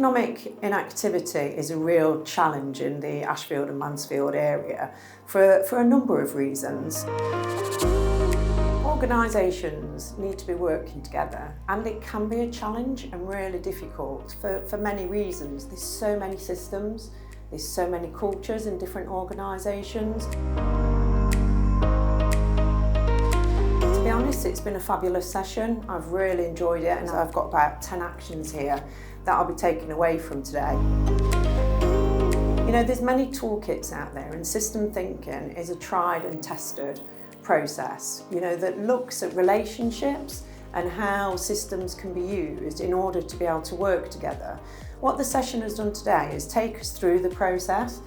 Economic inactivity is a real challenge in the Ashfield and Mansfield area for a number of reasons. Organisations need to be working together, and it can be a challenge and really difficult for many reasons. There's so many systems, there's so many cultures in different organisations. To be honest, it's been a fabulous session. I've really enjoyed it, and I've got about 10 actions here that I'll be taking away from today. You know, there's many toolkits out there, and system thinking is a tried and tested process, you know, that looks at relationships and how systems can be used in order to be able to work together. What the session has done today is take us through the process,